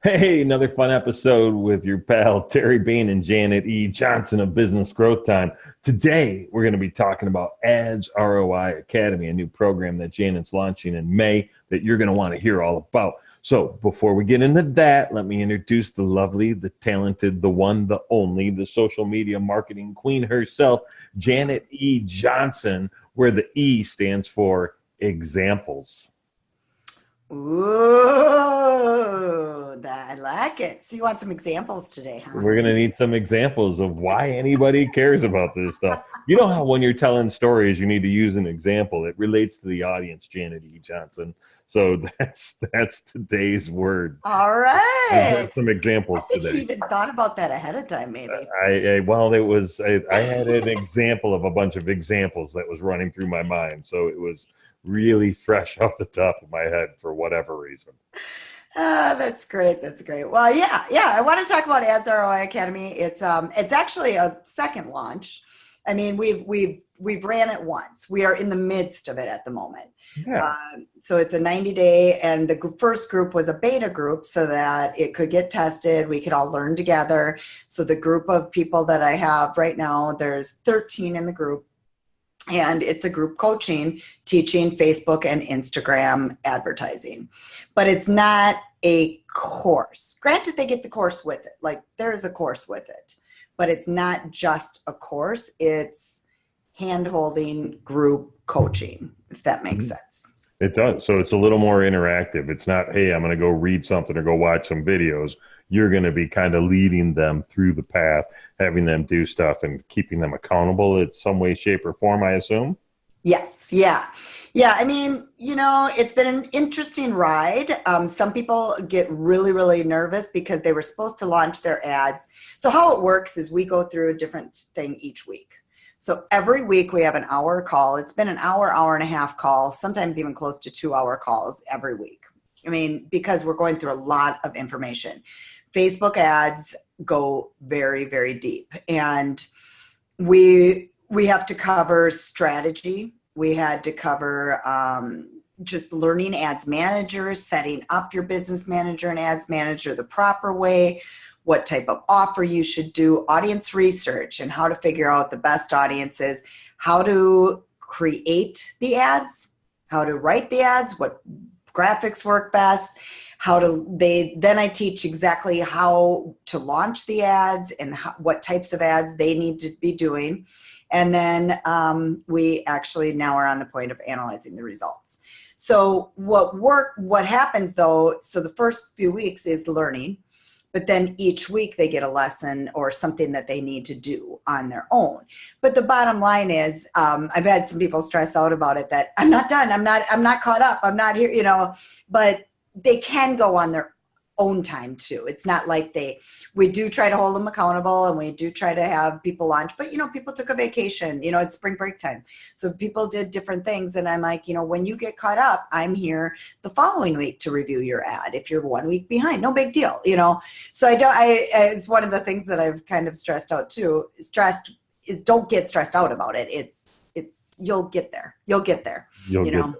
Hey, another fun episode with your pal Terry Bain and Janet E. Johnson of Business Growth Time. Today, we're going to be talking about Ads ROI Academy, a new program that Janet's launching in May that you're going to want to hear all about. So, before we get into that, let me introduce the lovely, the talented, the one, the only, the social media marketing queen herself, Janet E. Johnson, where the E stands for examples. Ooh, I like it. So you want some examples today, huh? We're going to need some examples of why anybody cares about this stuff. You know how when you're telling stories, you need to use an example. It relates to the audience, Janet E. Johnson. So that's today's word. All We've right. got some I examples think you today. even thought about that ahead of time, maybe. Well, I had an example of a bunch of examples that was running through my mind. So it was really fresh off the top of my head for whatever reason. Ah, that's great. That's great. Well, yeah. I want to talk about Ads ROI Academy. It's actually a second launch. I mean, we've ran it once. We are in the midst of it at the moment. Yeah. So it's a 90-day, and the first group was a beta group so that it could get tested. We could all learn together. So the group of people that I have right now, there's 13 in the group. And it's a group coaching, teaching Facebook and Instagram advertising. But it's not a course. Granted, they get the course with it. Like, there is a course with it. But it's not just a course. It's hand-holding group coaching, if that makes sense. It does. So it's a little more interactive. It's not, hey, I'm going to go read something or go watch some videos. You're going to be kind of leading them through the path, having them do stuff and keeping them accountable in some way, shape, or form, I assume. Yes, yeah. Yeah, I mean, it's been an interesting ride. Some people get really, really nervous because they were supposed to launch their ads. So how it works is we go through a different thing each week. So every week we have an hour call. It's been an hour and a half call, sometimes even close to 2 hour calls every week. I mean, because we're going through a lot of information. Facebook ads go very, very deep. And we have to cover strategy. We had to cover just learning ads manager, setting up your business manager and ads manager the proper way, what type of offer you should do, audience research, and how to figure out the best audiences, how to create the ads, how to write the ads, what graphics work best, then I teach exactly how to launch the ads and what types of ads they need to be doing. And then we actually now are on the point of analyzing the results. So what happens though, so the first few weeks is learning, but then each week they get a lesson or something that they need to do on their own. But the bottom line is, I've had some people stress out about it that I'm not done, I'm not caught up, I'm not here, but they can go on their own time too. It's not like we do try to hold them accountable and we do try to have people launch, but people took a vacation, it's spring break time. So people did different things. And I'm like, when you get caught up, I'm here the following week to review your ad. If you're 1 week behind, no big deal, So it's one of the things that I've kind of stressed out too. Don't get stressed out about it. You'll get there. You'll get there, You'll get there.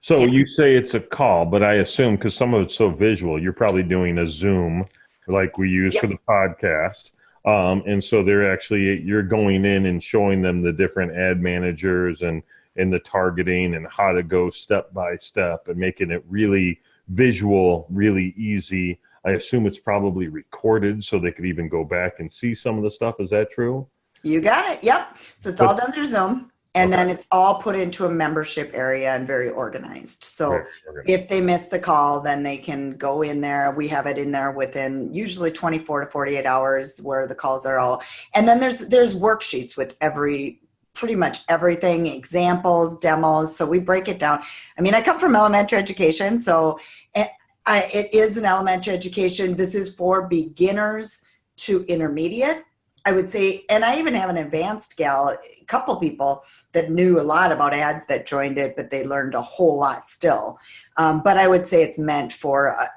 So you say it's a call, but I assume because some of it's so visual, you're probably doing a Zoom like we use for the podcast. And so you're going in and showing them the different ad managers and the targeting and how to go step by step and making it really visual, really easy. I assume it's probably recorded so they could even go back and see some of the stuff. Is that true? You got it. Yep. So it's all done through Zoom. And then it's all put into a membership area and very organized. So if they miss the call, then they can go in there. We have it in there within usually 24 to 48 hours where the calls are all. And then there's worksheets with pretty much everything, examples, demos. So we break it down. I mean, I come from elementary education. So it is an elementary education. This is for beginners to intermediate, I would say. And I even have an advanced gal, a couple people that knew a lot about ads that joined it, but they learned a whole lot still. But I would say it's meant for a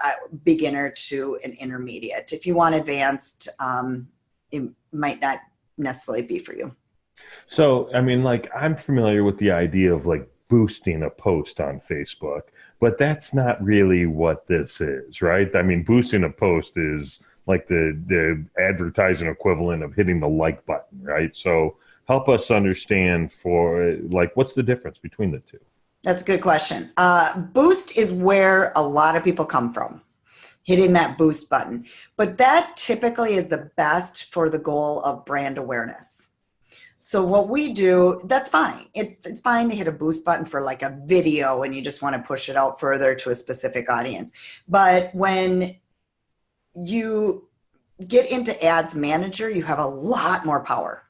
beginner to an intermediate. If you want advanced, it might not necessarily be for you. So, I mean, like, I'm familiar with the idea of like boosting a post on Facebook. but that's not really what this is, right? I mean, boosting a post is like the advertising equivalent of hitting the like button, right? So help us understand for like what's the difference between the two? That's a good question. Boost is where a lot of people come from, hitting that boost button. But that typically is the best for the goal of brand awareness. So what we do, that's fine. It's fine to hit a boost button for like a video and you just want to push it out further to a specific audience. But when you get into Ads Manager, you have a lot more power.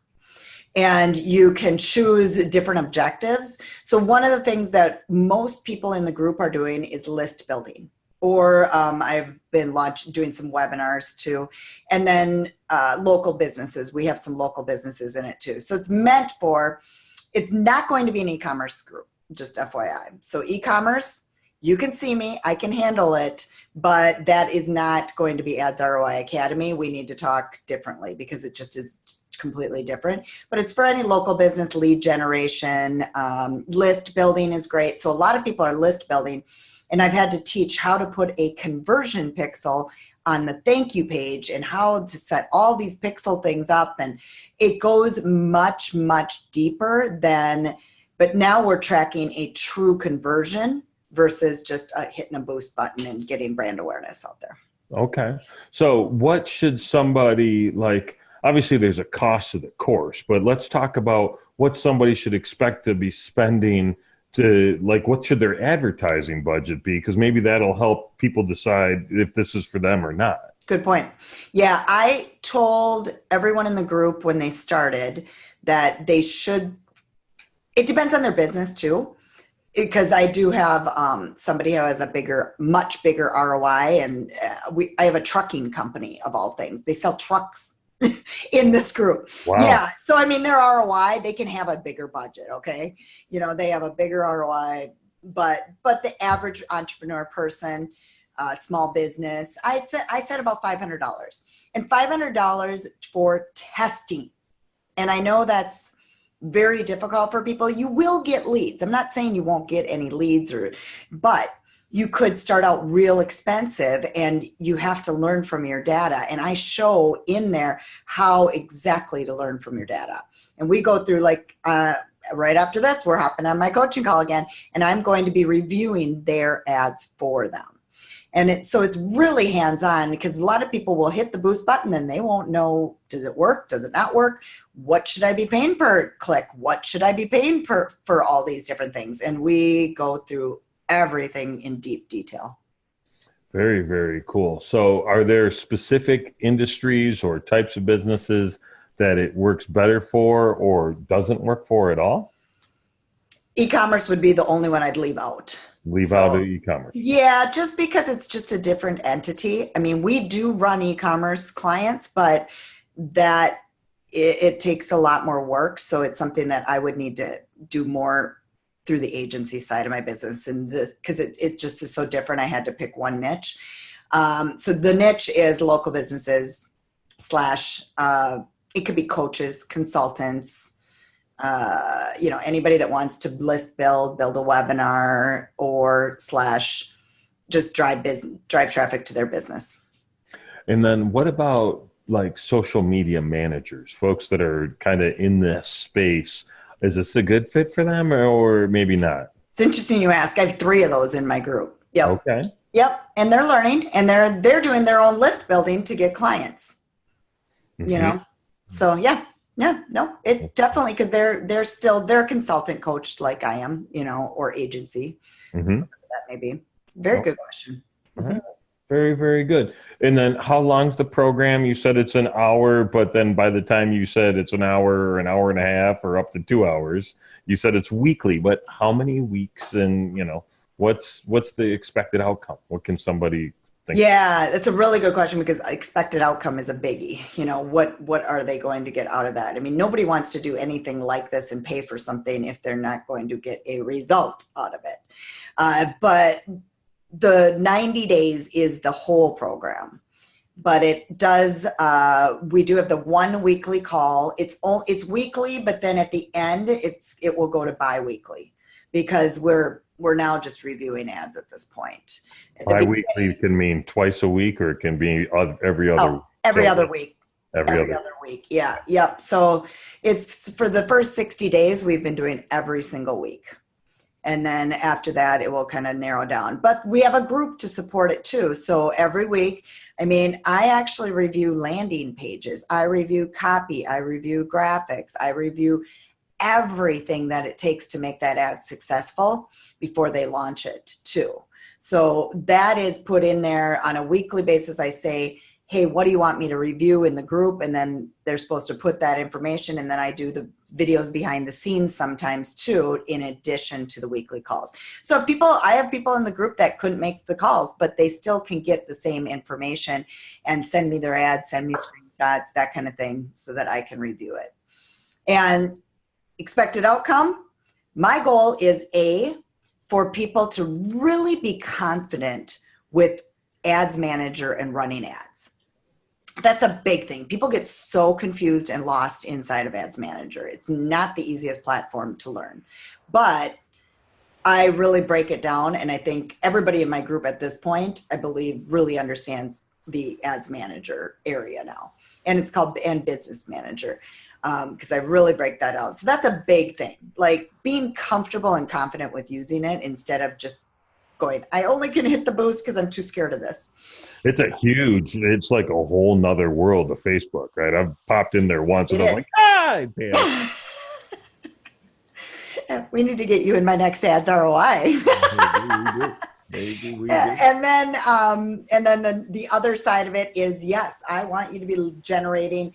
And you can choose different objectives. So one of the things that most people in the group are doing is list building. Or I've been doing some webinars too. And then local businesses. We have some local businesses in it too. So it's not going to be an e-commerce group, just FYI. So e-commerce, you can see me, I can handle it, but that is not going to be Ads ROI Academy. We need to talk differently because it just is completely different, but it's for any local business, lead generation. List building is great. So a lot of people are list building, and I've had to teach how to put a conversion pixel on the thank you page and how to set all these pixel things up. And it goes much, much deeper but now we're tracking a true conversion versus just hitting a boost button and getting brand awareness out there. Okay. So what should somebody like, obviously there's a cost to the course, but let's talk about what somebody should expect to be spending to, like, what should their advertising budget be? Because maybe that'll help people decide if this is for them or not. Good point. Yeah, I told everyone in the group when they started that they should, it depends on their business too, because I do have somebody who has a much bigger ROI, and I have a trucking company of all things. They sell trucks in this group. Wow. Yeah. So, I mean, their ROI, they can have a bigger budget. Okay. You know, they have a bigger ROI, but the average entrepreneur person, small business, I said about $500 and $500 for testing. And I know that's very difficult for people. You will get leads. I'm not saying you won't get any leads but you could start out real expensive and you have to learn from your data. And I show in there how exactly to learn from your data. And we go through right after this, we're hopping on my coaching call again, and I'm going to be reviewing their ads for them. And so it's really hands-on, because a lot of people will hit the boost button and they won't know, does it work? Does it not work? What should I be paying per click? What should I be paying for all these different things? And we go through everything in deep detail. Very, very cool. So are there specific industries or types of businesses that it works better for or doesn't work for at all? E-commerce would be the only one I'd leave out. Out of e-commerce. Yeah, just because it's just a different entity. I mean, we do run e-commerce clients, but it takes a lot more work. So it's something that I would need to do more through the agency side of my business. And because it just is so different, I had to pick one niche. So the niche is local businesses / it could be coaches, consultants, anybody that wants to build a webinar or / just drive traffic to their business. And then what about like social media managers, folks that are kind of in this space? Is this a good fit for them or maybe not? It's interesting you ask. I have 3 of those in my group. Yep. Okay. Yep. And they're learning and they're doing their own list building to get clients. Mm-hmm. So yeah, no, it definitely, because they're a consultant coach like I am, or agency. Mm-hmm. So that may be. It's a very good question. Mm-hmm. Very, very good. And then how long's the program? You said it's an hour, but then by the time you said it's an hour or an hour and a half or up to 2 hours, you said it's weekly, but how many weeks and, what's the expected outcome? What can somebody think? Yeah, that's a really good question, because expected outcome is a biggie. What are they going to get out of that? I mean, nobody wants to do anything like this and pay for something if they're not going to get a result out of it. But the 90 days is the whole program, but it does, we do have the 1 weekly call. It's weekly, but then at the end, it will go to bi-weekly, because we're we're now just reviewing ads at this point. Bi-weekly can mean twice a week, or it can be every other week. Every other week. Every other week. Yeah. Yep. So it's for the first 60 days, we've been doing every single week. And then after that, it will kind of narrow down. But we have a group to support it too. So every week, I mean, I actually review landing pages. I review copy. I review graphics. I review everything that it takes to make that ad successful before they launch it too. So that is put in there on a weekly basis. I say, hey, what do you want me to review in the group? And then they're supposed to put that information. And then I do the videos behind the scenes sometimes too, in addition to the weekly calls. So I have people in the group that couldn't make the calls, but they still can get the same information and send me their ads, send me screenshots, that kind of thing, so that I can review it. And expected outcome, my goal is for people to really be confident with Ads Manager and running ads. That's a big thing. People get so confused and lost inside of Ads Manager. It's not the easiest platform to learn, but I really break it down. And I think everybody in my group at this point, I believe, really understands the Ads Manager area now. And it's called Business Manager, because I really break that out. So that's a big thing, like being comfortable and confident with using it instead of just going, I only can hit the boost because I'm too scared of this. It's like a whole nother world of Facebook, right? I've popped in there once and I was like, hi, damn. We need to get you in my next ads ROI. And then the other side of it is, yes, I want you to be generating.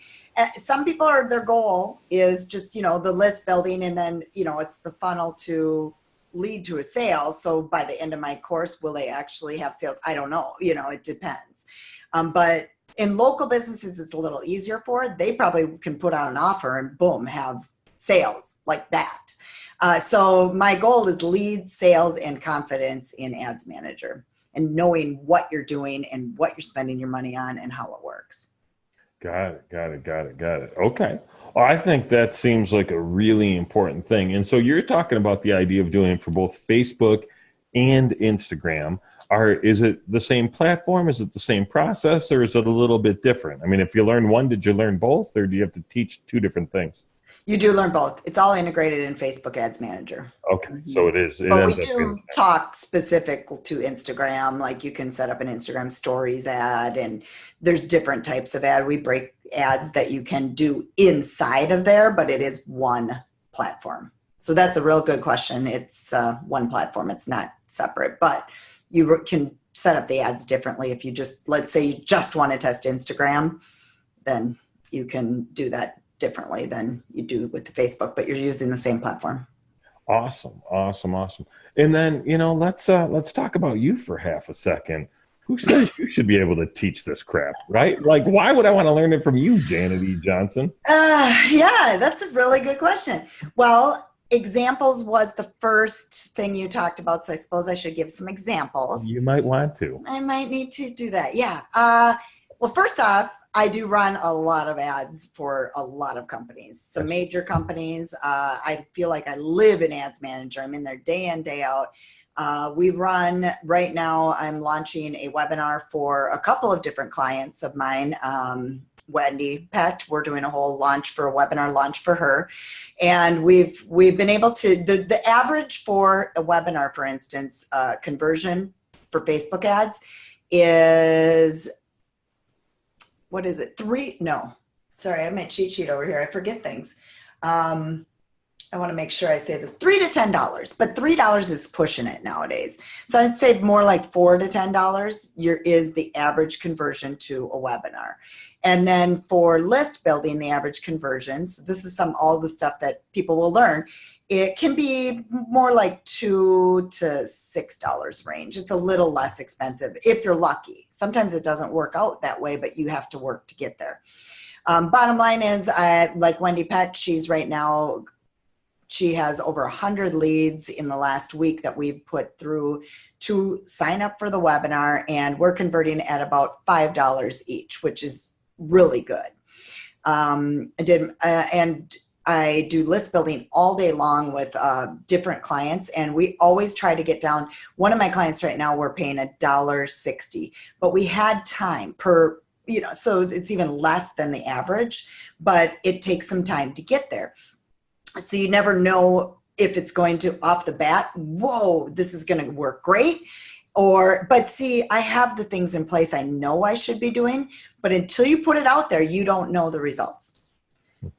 Some people their goal is just, the list building, and then, it's the funnel to lead to a sale. So by the end of my course, will they actually have sales? I don't know. It depends. But in local businesses, it's a little easier for. They probably can put out an offer and boom, have sales like that. So my goal is lead, sales, and confidence in Ads Manager, and knowing what you're doing and what you're spending your money on and how it works. Got it. Okay. Well, I think that seems like a really important thing. And so you're talking about the idea of doing it for both Facebook and Instagram. Is it the same platform? Is it the same process, or is it a little bit different? I mean, if you learn one, did you learn both, or do you have to teach two different things? You do learn both. It's all integrated in Facebook Ads Manager. Okay, so it is. But we do talk specific to Instagram, like you can set up an Instagram stories ad, and there's different types of ad. We break ads that you can do inside of there, but it is one platform. So that's a real good question. It's one platform. It's not separate, but you can set up the ads differently. If you let's say you just want to test Instagram, then you can do that differently than you do with the Facebook, but you're using the same platform. Awesome. And then, let's talk about you for half a second. Who says you should be able to teach this crap, right? Like, why would I want to learn it from you, Janet E. Johnson? Yeah, that's a really good question. Well, examples was the first thing you talked about, so I suppose I should give some examples. You might want to. I might need to do that, yeah. Well, first off, I do run a lot of ads for a lot of companies, some major companies. I feel like I live in Ads Manager. I'm in there day in, day out. We run, right now, I'm launching a webinar for a couple of different clients of mine. Wendy Pett, we're doing a whole webinar launch for her. And we've been able to, the average for a webinar, for instance, conversion for Facebook ads is, what is it? Sorry, I have my cheat sheet over here. I forget things. I want to make sure I say this, $3 to $10, but $3 is pushing it nowadays. So I'd say more like $4 to $10 is the average conversion to a webinar. And then for list building, the average conversions, this is all the stuff that people will learn. It can be more like $2 to $6 range. It's a little less expensive if you're lucky. Sometimes it doesn't work out that way, but you have to work to get there. Bottom line is, like Wendy Pett, she has over 100 leads in the last week that we've put through to sign up for the webinar, and we're converting at about $5 each, which is really good. I do list building all day long with different clients, and we always try to get down. One of my clients right now, we're paying $1.60, but we had time per, so it's even less than the average, but it takes some time to get there. So you never know if it's going to, off the bat, whoa, this is going to work great. But see, I have the things in place I know I should be doing, but until you put it out there, you don't know the results.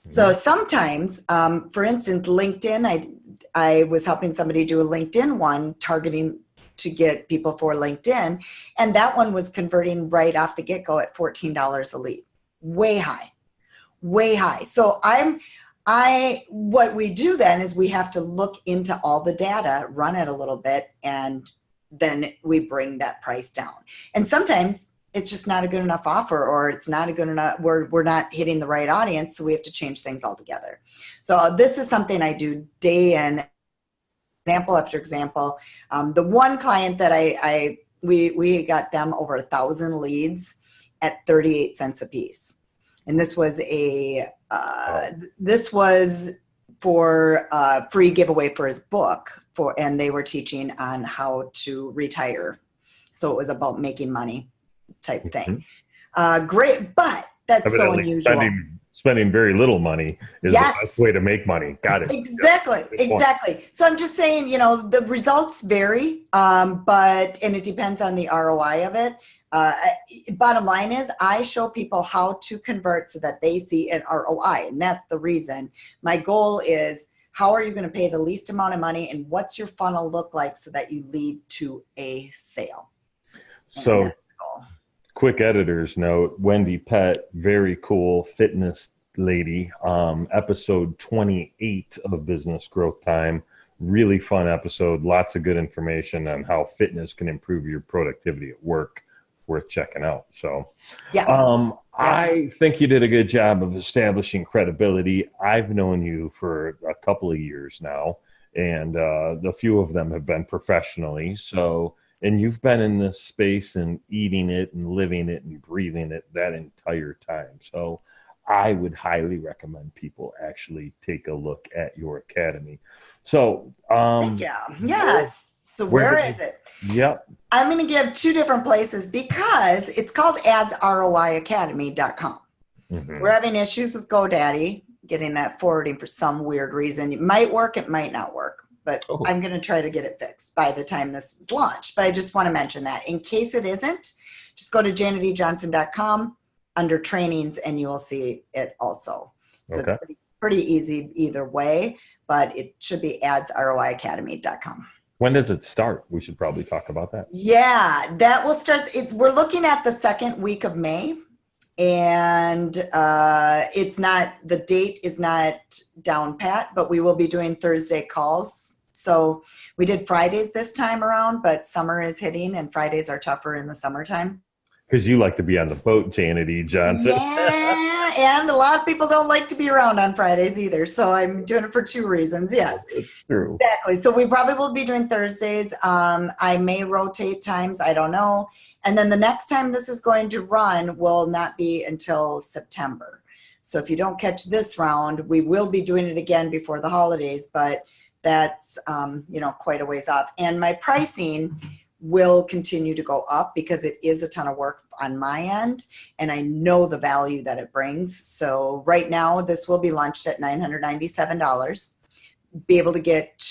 So sometimes, for instance, LinkedIn, I was helping somebody do a LinkedIn one, targeting to get people for LinkedIn. And that one was converting right off the get-go at $14 a lead. Way high, way high. So what we do then is we have to look into all the data, run it a little bit, and then we bring that price down. And sometimes it's just not a good enough offer, or it's not a good enough, we're not hitting the right audience, so we have to change things altogether. So this is something I do day in, example after example. The one client that we got them over 1,000 leads at 38 cents a piece. And this was for a free giveaway for his book, and they were teaching on how to retire. So it was about making money type thing. Great, but that's so unusual. Spending very little money is the best way to make money. Got it. Exactly. So I'm just saying, the results vary, and it depends on the ROI of it. Bottom line is, I show people how to convert so that they see an ROI, and that's the reason. My goal is, how are you going to pay the least amount of money, and what's your funnel look like so that you lead to a sale? So, quick editor's note, Wendy Pett, very cool fitness lady, episode 28 of Business Growth Time. Really fun episode, lots of good information on how fitness can improve your productivity at work. Worth checking out. So I think you did a good job of establishing credibility. I've known you for a couple of years now, and a few of them have been professionally. So, and you've been in this space and eating it and living it and breathing it that entire time. So I would highly recommend people actually take a look at your academy. So yes. So where is it? Yep. I'm going to give two different places because it's called adsroiacademy.com. We're having issues with GoDaddy getting that forwarding for some weird reason. It might work, it might not work, but I'm going to try to get it fixed by the time this is launched. But I just want to mention that in case it isn't, just go to janetjohnson.com under trainings and you will see it also. So it's pretty easy either way, but it should be adsroiacademy.com. When does it start? We should probably talk about that. Yeah, that will start. We're looking at the second week of May, and the date is not down pat, but we will be doing Thursday calls. So we did Fridays this time around, but summer is hitting, and Fridays are tougher in the summertime. Because you like to be on the boat, Janet E. Johnson. Yeah, and a lot of people don't like to be around on Fridays either. So I'm doing it for two reasons. Yes, it's true. Exactly. So we probably will be doing Thursdays. I may rotate times. I don't know. And then the next time this is going to run will not be until September. So if you don't catch this round, we will be doing it again before the holidays, but that's, quite a ways off. And my pricing will continue to go up because it is a ton of work on my end, and I know the value that it brings. So right now, this will be launched at $997. Be able to get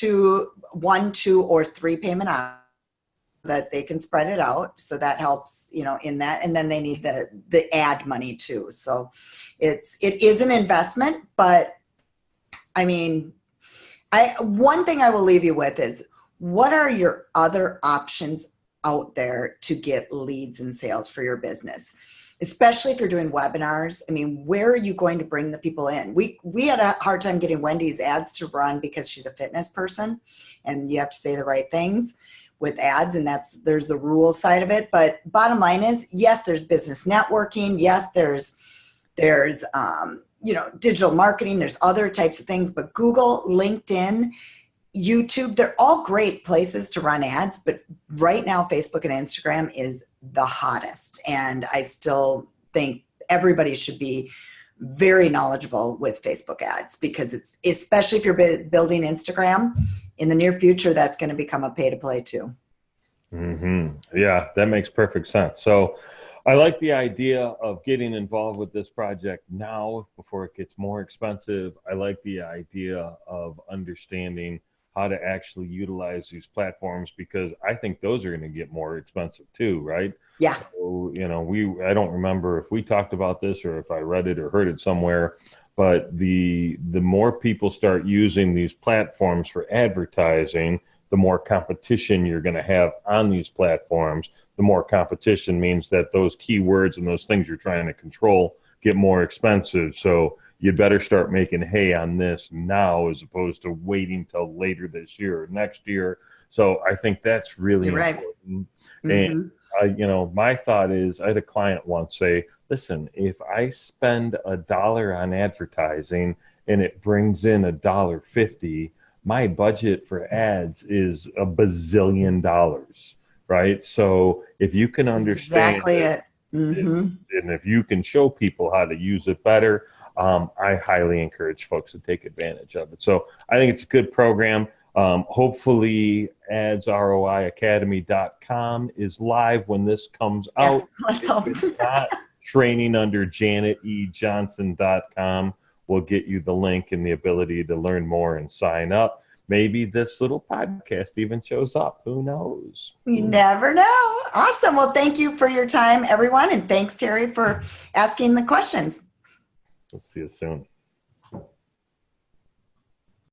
1, 2, or 3 payment options that they can spread it out. So that helps, in that. And then they need the ad money too. So it is an investment, but I mean, one thing I will leave you with is, what are your other options out there to get leads and sales for your business? Especially if you're doing webinars. I mean, where are you going to bring the people in? We had a hard time getting Wendy's ads to run because she's a fitness person and you have to say the right things with ads, and there's the rule side of it. But bottom line is, yes, there's business networking. Yes, there's digital marketing. There's other types of things, but Google, LinkedIn, YouTube, they're all great places to run ads, but right now Facebook and Instagram is the hottest. And I still think everybody should be very knowledgeable with Facebook ads, because it's, especially if you're building Instagram, in the near future, that's going to become a pay to play too. Yeah, that makes perfect sense. So I like the idea of getting involved with this project now before it gets more expensive. I like the idea of understanding how to actually utilize these platforms, because I think those are going to get more expensive too, right? Yeah. So, I don't remember if we talked about this or if I read it or heard it somewhere, but the more people start using these platforms for advertising, the more competition you're going to have on these platforms. The more competition means that those keywords and those things you're trying to control get more expensive. So you better start making hay on this now as opposed to waiting till later this year or next year. So I think that's really You're right. important. And Mm-hmm. my thought is, I had a client once say, listen, if I spend $1 on advertising and it brings in $1.50, my budget for ads is a bazillion dollars, right? So if you can This is understand exactly it, it. Mm-hmm. and if you can show people how to use it better, I highly encourage folks to take advantage of it. So I think it's a good program. Hopefully, adsroiacademy.com is live when this comes Yeah, out. let's If hope. it's not, training under janetejohnson.com will get you the link and the ability to learn more and sign up. Maybe this little podcast even shows up. Who knows? You never know. Awesome. Well, thank you for your time, everyone. And thanks, Terry, for asking the questions. We'll see you soon.